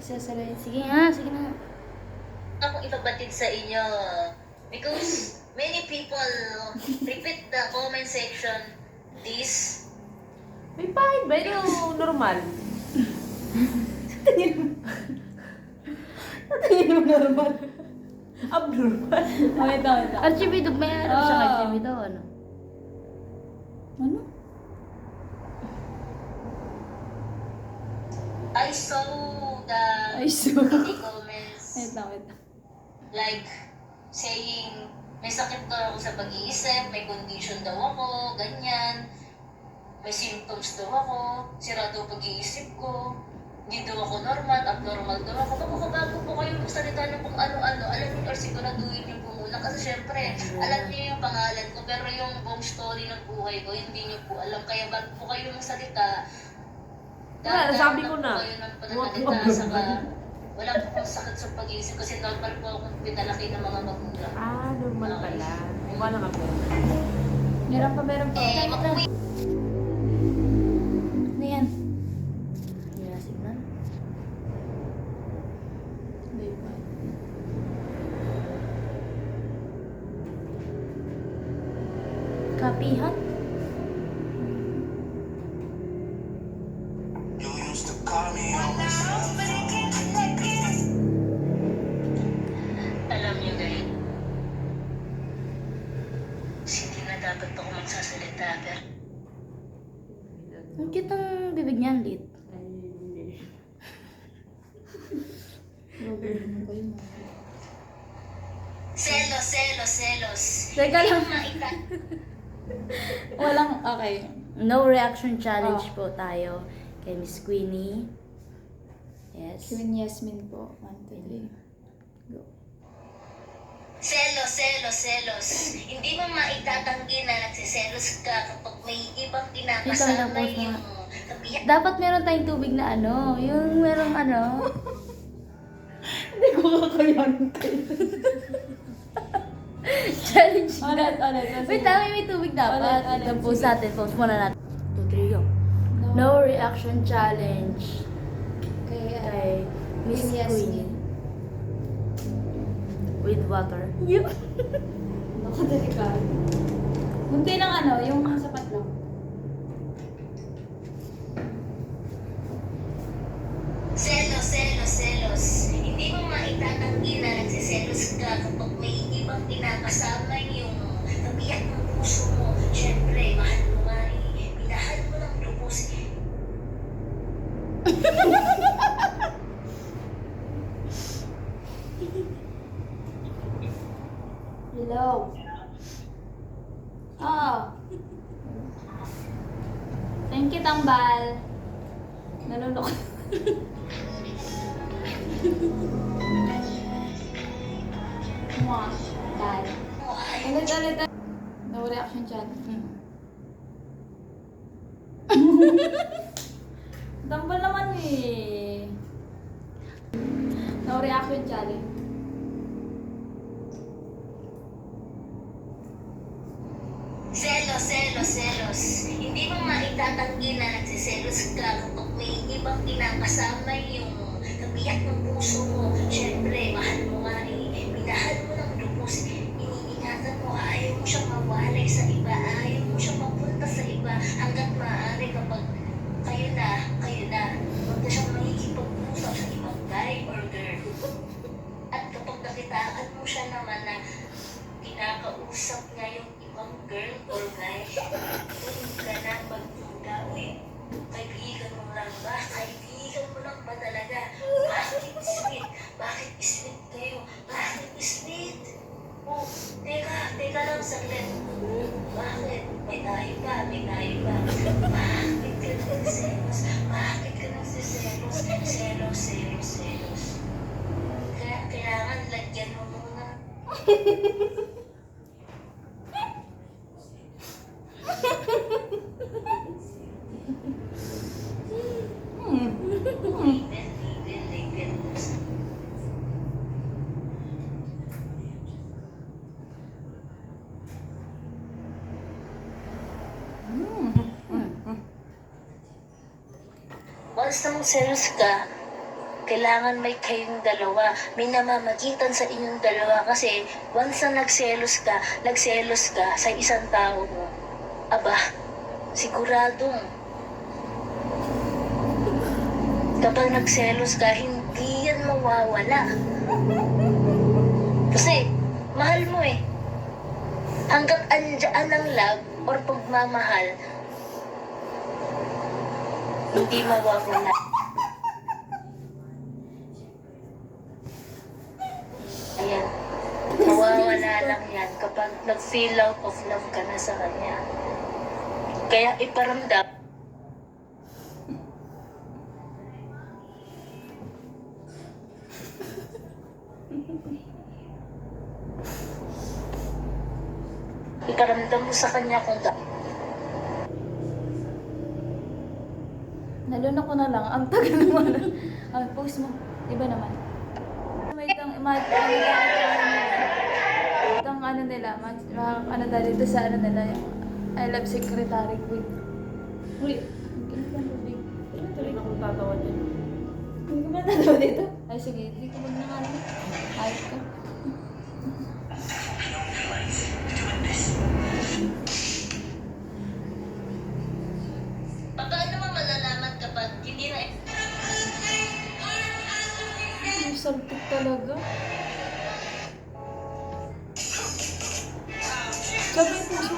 Isasalayin. Sige nga, sige na. Akong ipabatid sa inyo because many people repeat the comment section this. May pahit ba? Yung normal. Tingin mo normal. Abnormal. Wait lang. Archivido, may alam siya kay Archivido, ano? Ano? I saw the I saw. many comments Wait lang. like saying may sakit daw ako sa pag-iisip, may condition daw ako, ganyan. May symptoms daw ako, sira daw pag-iisip ko, hindi daw ako normal, abnormal daw ako. Bago po kayo magsalita ng kung ano-ano, alam niyo or siguraduhin niyo po muna. Kasi syempre, alam niyo yung pangalan ko, pero yung buong story ng buhay ko, hindi niyo po alam. Kaya bago po kayo magsalita, Sabi ko na. po kayo ng pananalita, saka wala po akong sakit sa pag-iisip kasi normal po akong pinalaki ng mga magulang. Ah, normal pala. Wala ka po. Meron pa. Eh, makuwi. Ano yan? Hindi na signal. Hindi pa. Kapihan? You used to call me on my cell phone. Alam niyo guys, hindi na dapat ako magsasalita, pero Ang cute ng bibig niya, ang lit. Ay, hindi. selos. Teka lang. Walang, okay. No reaction challenge po tayo kay Miss Queenie. Yes. Queen Yasmin po. 1, 2, 3. Go. Selos. Hindi mo maitatanggi na nagsiselos ka kapag may ibang Ito kinakasama na po, yung kabiyak. Dapat meron tayong tubig na ano, yung merong ano. Hindi ko kakayanin kayo. Challenge na. Ulit. Wait, may tubig dapat. Ulit. Ito po sa atin. Pause muna natin. 2, 3, go. No reaction challenge kay Miss Queen Yasmin. Queenie. With water. Nakadelikado. Munti lang ano, yung sapat lang. Selos. Hindi mo maitatanggi na nagsiselos ka kapag may ibang kinakasama yung kabiyak ng puso mo. Siyempre, mahal mo nga eh. Minahal mo ng lubos eh. Hello. Thank you, Tambal. Nalunok. Mwah. Dad. Ulit. No reaction chat. Tambal naman eh. No reaction challenge. Selos. Hindi mo maitatanggi na nagsiselos ka kapag may ibang kinakasama yung kabiyak ng puso mo. Siyempre, mahal mo nga eh. Minahal mo ng lubos. Iniingatan mo, ayaw mo siyang mawalay sa iba. Ayaw mo siyang mapunta sa iba. Hanggat maaari kapag kayo na. Huwag na siyang makikipag-usap sa ibang guy or girl. At kapag nakitaan mo siya naman na kinakausap niya yung ibang girl or guy, huwag ka na magduda, kaibigan mo lang ba? Kaibigan mo lang ba talaga? Bakit sweet? Bakit sweet kayo? Bakit sweet? Oh, teka lang saglit. Bakit? May tayo ba? Bakit ka nagsiselos? Selos. Kaya kailangan lagyan mo muna. Lipen. Once na mag-selos ka, kailangan may kayong dalawa. May namamagitan sa inyong dalawa kasi once na nagselos ka sa isang tao mo, aba, siguradong kapag nagselos ka, hindi yan mawawala. Kasi, mahal mo eh. Hanggat andyan ang love or pagmamahal, hindi mawawala. Ayan. Mawawala lang yan kapag nag-feel out of love ka na sa kanya. Kaya iparamdam. Iparamdam mo sa kanya kung Nalunok ko na lang. Ang tagal naman. Post mo. Iba naman. May itang itang ano nila. Ano dahil dito sa ano nila. Yung I love secretary queen. Uy. Tuloy na kung tatawa dyan. Hindi ko ba natatawa dito? Ay sige. Hindi ko ba naman. Ayos ka. paano mo malalaman kapag hindi na Ay, saltik talaga. Sabi ko